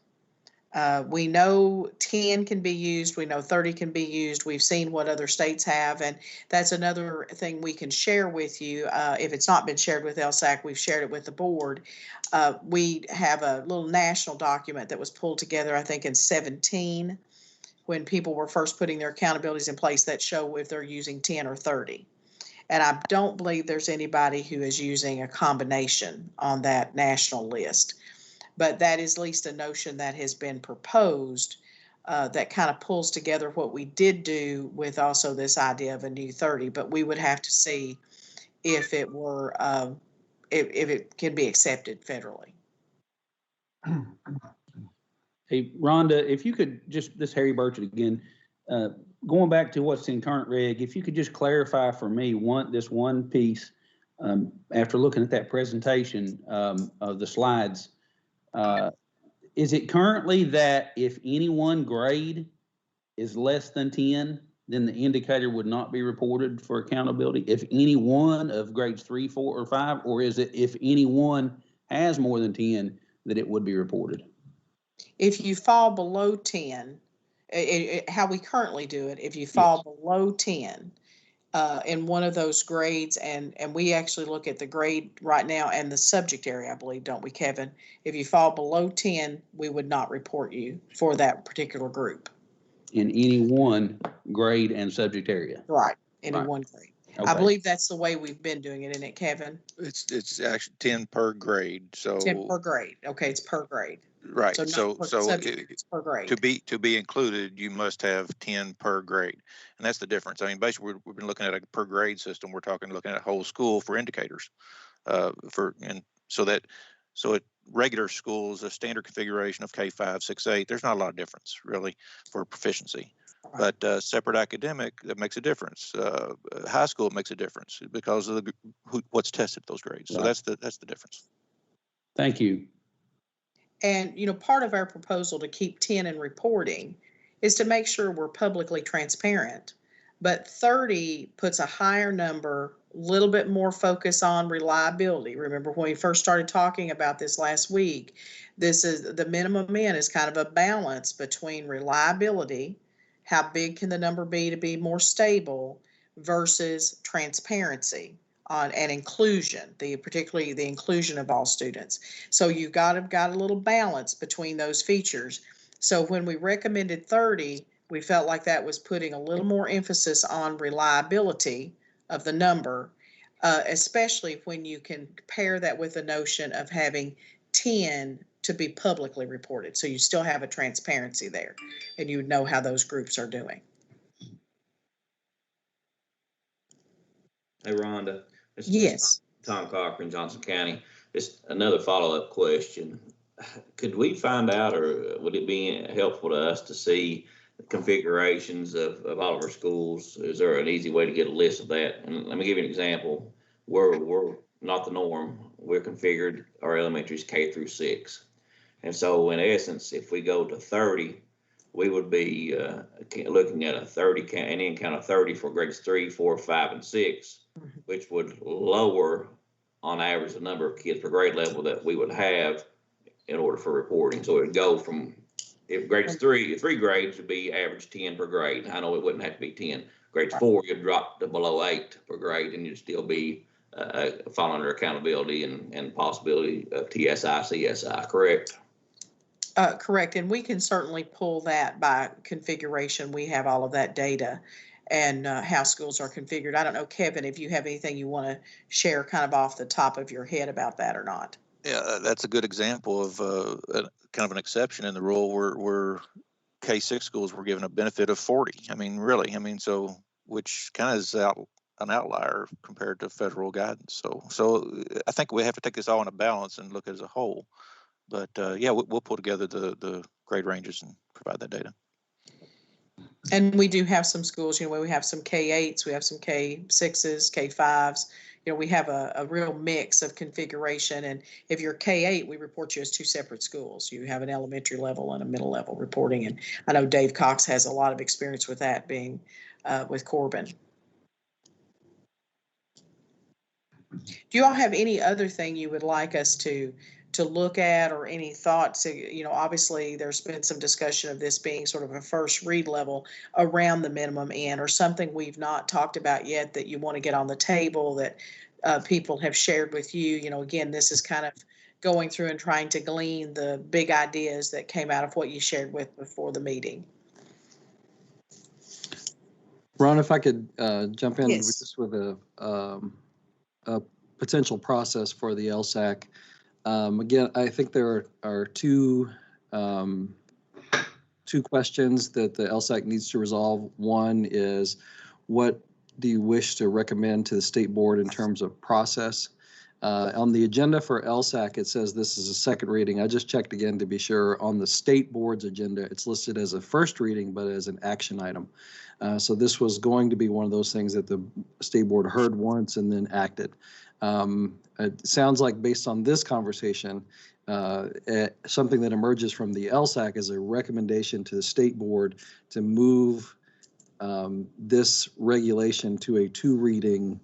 We know 10 can be used. We know 30 can be used. We've seen what other states have, and that's another thing we can share with you. If it's not been shared with LSAC, we've shared it with the board. We have a little national document that was pulled together, I think, in 2017, when people were first putting their accountabilities in place that show if they're using 10 or 30. And I don't believe there's anybody who is using a combination on that national list. But that is at least a notion that has been proposed that kind of pulls together what we did do with also this idea of a new 30. But we would have to see if it were, if it can be accepted federally. Hey, Rhonda, if you could just, this Harry Burchett again, going back to what's in current reg, if you could just clarify for me this one piece, after looking at that presentation of the slides, is it currently that if any one grade is less than 10, then the indicator would not be reported for accountability? If any one of grades 3, 4, or 5, or is it if anyone has more than 10, that it would be reported? If you fall below 10, how we currently do it, if you fall below 10 in one of those grades, and we actually look at the grade right now and the subject area, I believe, don't we, Kevin? If you fall below 10, we would not report you for that particular group. In any one grade and subject area? Right, in Right. one grade. Okay. I believe that's the way we've been doing it, isn't it, Kevin? It's actually 10 per grade, so. 10 per grade. Okay, it's per grade. Right, So so, not per so subject, it's per grade. to be included, you must have 10 per grade. And that's the difference. I mean, basically, we've been looking at a per grade system. We're looking at whole school for indicators. So at regular schools, a standard configuration of K5, 6, 8, there's not a lot of difference really for proficiency. Right. But separate academic, that makes a difference. High school makes a difference because of what's tested those grades. So Right. that's the difference. Thank you. And, part of our proposal to keep 10 in reporting is to make sure we're publicly transparent. But 30 puts a higher number, a little bit more focus on reliability. Remember when we first started talking about this last week, this is the minimum in is kind of a balance between reliability, how big can the number be to be more stable, versus transparency and inclusion, particularly the inclusion of all students. So you've got a little balance between those features. So when we recommended 30, we felt like that was putting a little more emphasis on reliability of the number, especially when you can pair that with the notion of having 10 to be publicly reported. So you still have a transparency there, and you would know how those groups are doing. Hey, Rhonda. This is Yes. Tom Cochran, Johnson County. Just another follow-up question. Could we find out, or would it be helpful to us to see the configurations of all of our schools? Is there an easy way to get a list of that? And let me give you an example. We're not the norm. We're configured, our elementary is K through 6. And so in essence, if we go to 30, we would be looking at a 30 count, and then count of 30 for grades 3, 4, 5, and 6, which would lower on average the number of kids per grade level that we would have in order for reporting. So it would go from if grades three grades would be average 10 per grade. I know it wouldn't have to be 10. Grades 4, you'd drop to below 8 per grade, and you'd still be fall under accountability and possibility of TSI, CSI, correct? Correct, and we can certainly pull that by configuration. We have all of that data and how schools are configured. I don't know, Kevin, if you have anything you want to share kind of off the top of your head about that or not. Yeah, that's a good example of kind of an exception in the rule where K-6 schools were given a benefit of 40. I mean, really, so which kind of is an outlier compared to federal guidance. So I think we have to take this all in a balance and look as a whole. But yeah, we'll pull together the grade ranges and provide that data. And we do have some schools, where we have some K-8s, we have some K-6s, K-5s. We have a real mix of configuration. And if you're K-8, we report you as 2 separate schools. You have an elementary level and a middle level reporting. And I know Dave Cox has a lot of experience with that, being with Corbin. Do you all have any other thing you would like us to look at, or any thoughts? Obviously there's been some discussion of this being sort of a first read level around the minimum end, or something we've not talked about yet that you want to get on the table that people have shared with you. Again, this is kind of going through and trying to glean the big ideas that came out of what you shared with before the meeting. Ron, if I could jump in Yes. with a potential process for the LSAC. Again, I think there are two questions that the LSAC needs to resolve. One is, what do you wish to recommend to the state board in terms of process? On the agenda for LSAC, it says this is a second reading. I just checked again to be sure. On the state board's agenda, it's listed as a first reading, but as an action item. So this was going to be one of those things that the state board heard once and then acted. It sounds like, based on this conversation, something that emerges from the LSAC is a recommendation to the state board to move this regulation to a 2-reading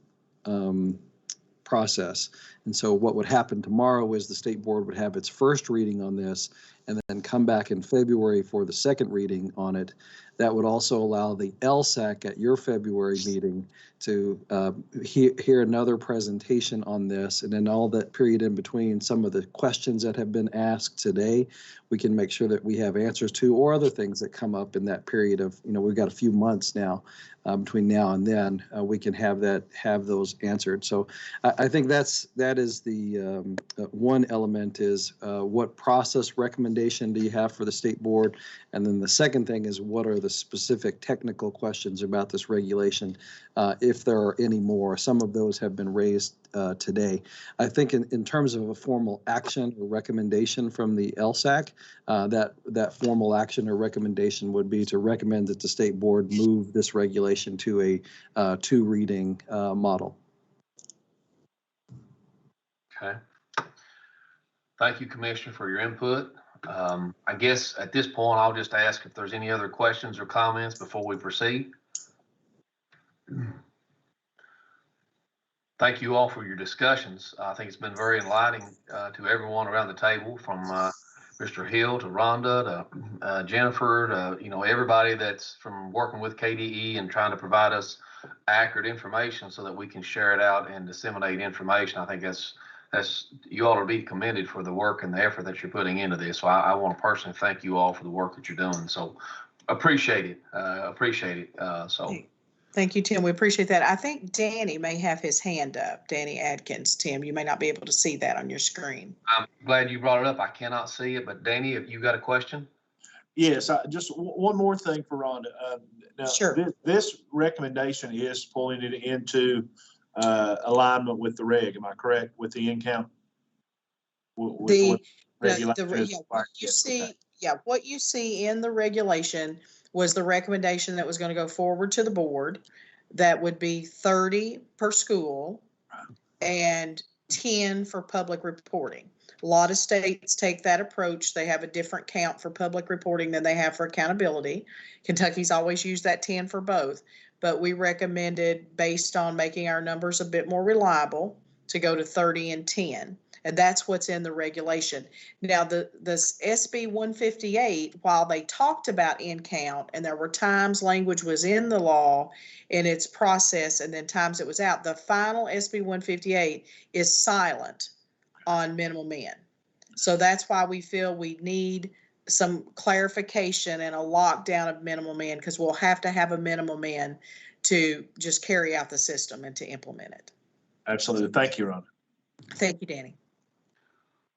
process. And so what would happen tomorrow is the state board would have its first reading on this and then come back in February for the second reading on it. That would also allow the LSAC at your February meeting to hear another presentation on this. And then all that period in between, some of the questions that have been asked today, we can make sure that we have answers to, or other things that come up in that period of, we've got a few months now between now and then, we can have those answered. So I think that is the one element is what process recommendation do you have for the state board? And then the second thing is, what are the specific technical questions about this regulation, if there are any more? Some of those have been raised today. I think in terms of a formal action or recommendation from the LSAC, that formal action or recommendation would be to recommend that the state board move this regulation to a 2-reading model. Okay. Thank you, Commissioner, for your input. I guess at this point, I'll just ask if there's any other questions or comments before we proceed. Thank you all for your discussions. I think it's been very enlightening to everyone around the table, from Mr. Hill to Rhonda to Jennifer to everybody that's from working with KDE and trying to provide us accurate information so that we can share it out and disseminate information. I think that's you all are to be commended for the work and the effort that you're putting into this. So I want to personally thank you all for the work that you're doing. So appreciate it. So. Thank you, Tim. We appreciate that. I think Danny may have his hand up. Danny Adkins. Tim, you may not be able to see that on your screen. I'm glad you brought it up. I cannot see it, but Danny, if you got a question? Yes, just one more thing for Rhonda. Now, Sure. This recommendation is pulling it into alignment with the reg. Am I correct with the in count? What you see in the regulation was the recommendation that was going to go forward to the board. That would be 30 per school and 10 for public reporting. A lot of states take that approach. They have a different count for public reporting than they have for accountability. Kentucky's always used that 10 for both, but we recommended, based on making our numbers a bit more reliable, to go to 30 and 10. And that's what's in the regulation. Now, this SB 158, while they talked about in count, and there were times language was in the law in its process, and then times it was out, the final SB 158 is silent on minimum in. So that's why we feel we need some clarification and a lockdown of minimum in, because we'll have to have a minimum in to just carry out the system and to implement it. Absolutely. Thank you, Rhonda. Thank you, Danny.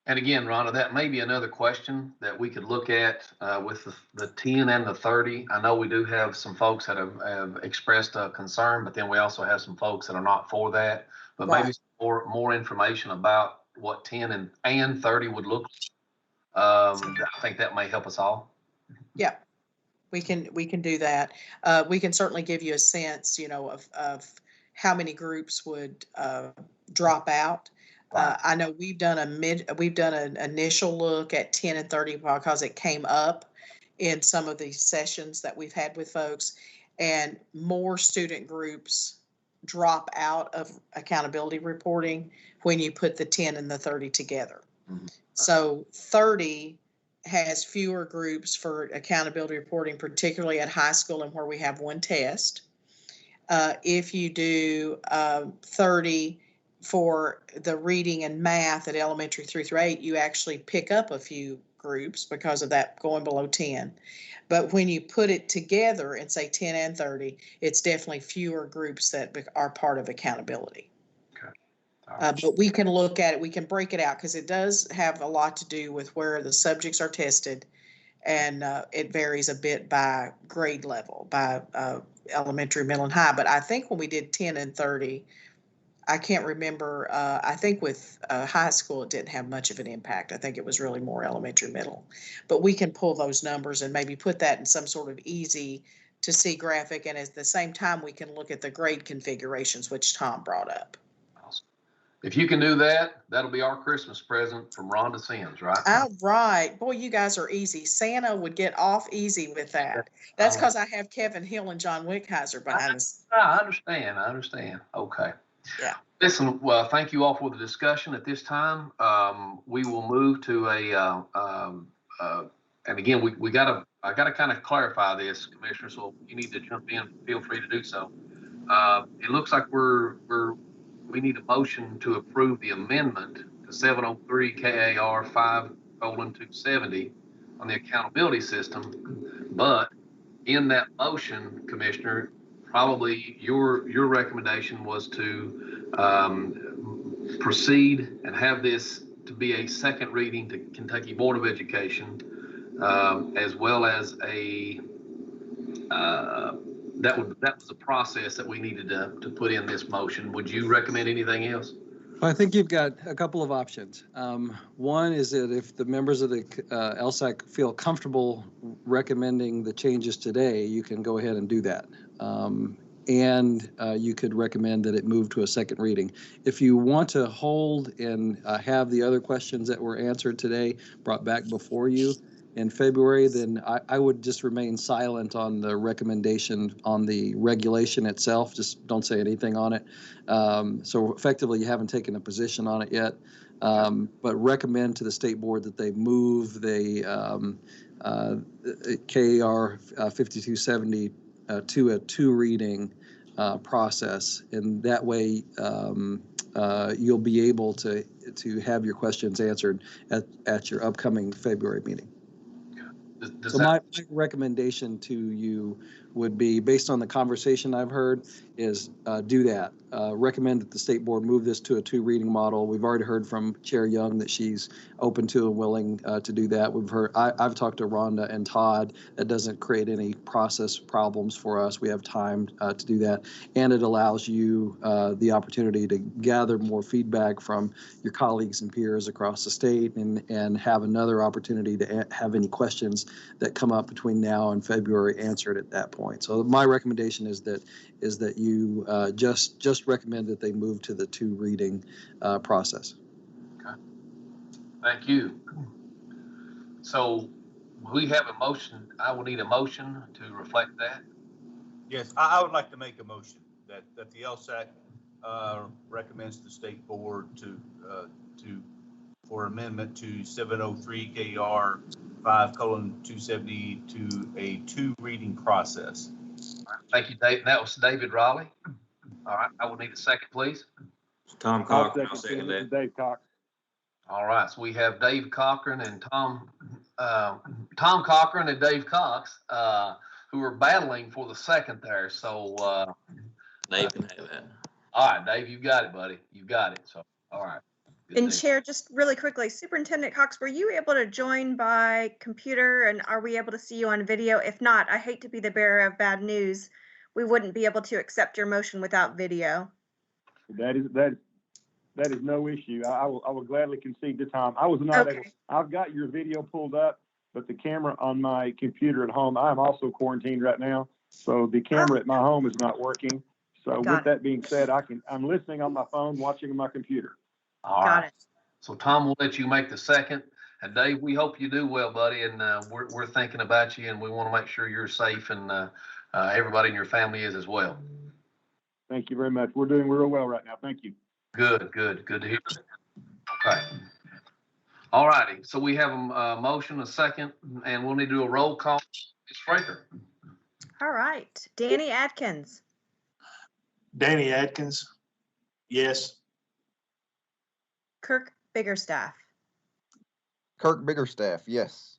And again, Rhonda, that may be another question that we could look at with the 10 and the 30. I know we do have some folks that have expressed a concern, but then we also have some folks that are not for that. But maybe more information about what 10 and 30 would look like. I think that may help us all. Yeah, we can do that. We can certainly give you a sense, of how many groups would drop out. I know we've done an initial look at 10 and 30 because it came up in some of the sessions that we've had with folks, and more student groups drop out of accountability reporting when you put the 10 and the 30 together. Mm-hmm. So 30 has fewer groups for accountability reporting, particularly at high school and where we have one test. If you do 30 for the reading and math at elementary 3 through 8, you actually pick up a few groups because of that going below 10. But when you put it together and say 10 and 30, it's definitely fewer groups that are part of accountability. Okay. But we can look at it, we can break it out, because it does have a lot to do with where the subjects are tested, and it varies a bit by grade level, by elementary, middle, and high. But I think when we did 10 and 30, I can't remember, I think with high school it didn't have much of an impact. I think it was really more elementary, middle. But we can pull those numbers and maybe put that in some sort of easy to see graphic, and at the same time we can look at the grade configurations, which Tom brought up. If you can do that, that'll be our Christmas present from Rhonda Sims, right? All right. Boy, you guys are easy. Santa would get off easy with that. That's because I have Kevin Hill and John Wickheiser behind us. I understand. Okay. Yeah. Listen, well, thank you all for the discussion at this time. We will move to and again, I gotta kind of clarify this, Commissioner, so if you need to jump in, feel free to do so. It looks like we need a motion to approve the amendment to 703 KAR 5:270 on the accountability system. But in that motion, Commissioner, probably your recommendation was to proceed and have this to be a second reading to Kentucky Board of Education, as well as that was a process that we needed to put in this motion. Would you recommend anything else? I think you've got a couple of options. One is that if the members of the LSAC feel comfortable recommending the changes today, you can go ahead and do that. And you could recommend that it move to a second reading. If you want to hold and have the other questions that were answered today brought back before you in February, then I would just remain silent on the recommendation on the regulation itself. Just don't say anything on it. So effectively, you haven't taken a position on it yet, but recommend to the state board that they move the KAR 5270 to a 2 reading process, and that way you'll be able to have your questions answered at your upcoming February meeting. So my recommendation to you would be, based on the conversation I've heard, is do that. Recommend that the state board move this to a 2 reading model. We've already heard from Chair Young that she's open to and willing to do that. I've talked to Rhonda and Todd. That doesn't create any process problems for us. We have time to do that. And it allows you the opportunity to gather more feedback from your colleagues and peers across the state, and have another opportunity to have any questions that come up between now and February answered at that point. So my recommendation is that you just recommend that they move to the 2 reading process. Okay. Thank you. So we have a motion. I will need a motion to reflect that. Yes, I would like to make a motion that the LSAC recommends the state board to for amendment to 703 KR 5:270 to a 2 reading process. Thank you, Dave. That was David Raleigh. All right, I will need a second, please. Tom I'll Cochran, I'll Tim. second This is that. Dave Cox. All right, so we have Dave Cochran and Tom Cochran and Dave Cox, who are battling for the second there. So, Dave can have that. all right, Dave, you got it, buddy. You got it. So, all right. Good And deal. Chair, just really quickly, Superintendent Cox, were you able to join by computer and are we able to see you on video? If not, I hate to be the bearer of bad news. We wouldn't be able to accept your motion without video. That is no issue. I will gladly concede to Tom. I was not able. Okay. I've got your video pulled up, but the camera on my computer at home, I'm also quarantined right now, so the camera at my home is not working. So Got with that being said, I'm listening on my phone, watching on my computer. All Got right. it. So Tom will let you make the second. And Dave, we hope you do well, buddy. And we're thinking about you, and we want to make sure you're safe, and everybody in your family is as well. Thank you very much. We're doing real well right now. Thank you. Good to hear. Okay. All righty. So we have a motion, a second, and we'll need to do a roll call. Ms. Fraker. All right. Danny Atkins, Danny Atkins, yes. Kirk Biggerstaff, Kirk Biggerstaff, yes.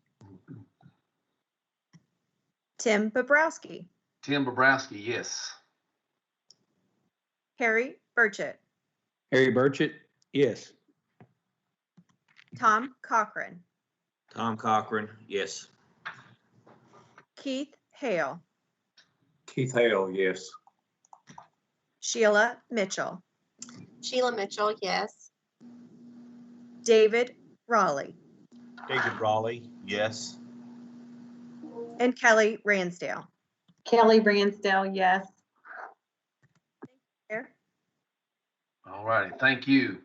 Tim Bobrowski, Tim Bobrowski, yes. Harry Burchett, Harry Burchett, yes. Tom Cochran, Tom Cochran, yes. Keith Hale, Keith Hale, yes. Sheila Mitchell, Sheila Mitchell, yes. David Raleigh, David Raleigh, yes. and Kelly Ransdale. Kelly Ransdale, yes. Chair. All righty. Thank you.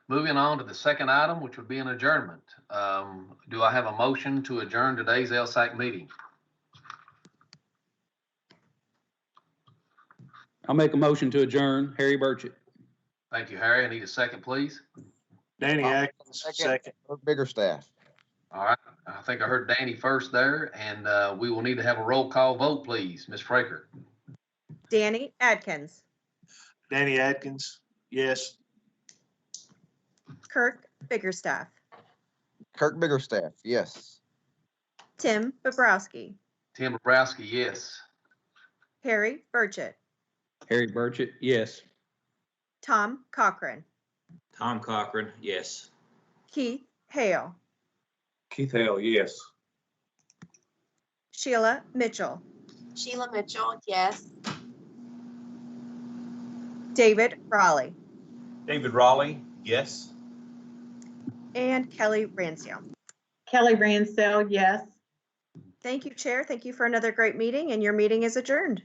Moving on to the second item, which would be an adjournment. Do I have a motion to adjourn today's LSAC meeting? I'll make a motion to adjourn. Harry Burchett. Thank you, Harry. I need a second, please. Danny Atkins, second. Kirk Biggerstaff. All right. I think I heard Danny first there, and we will need to have a roll call vote, please. Ms. Fraker. Danny Atkins, Danny Atkins, yes. Kirk Biggerstaff, Kirk Biggerstaff, yes. Tim Bobrowski, Tim Bobrowski, yes. Harry Burchett, Harry Burchett, yes. Tom Cochran, Tom Cochran, yes. Keith Hale, Keith Hale, yes. Sheila Mitchell, Sheila Mitchell, yes. David Raleigh, David Raleigh, yes. and Kelly Ransdale. Kelly Ransdale, yes. Thank you, Chair. Thank you for another great meeting, and your meeting is adjourned.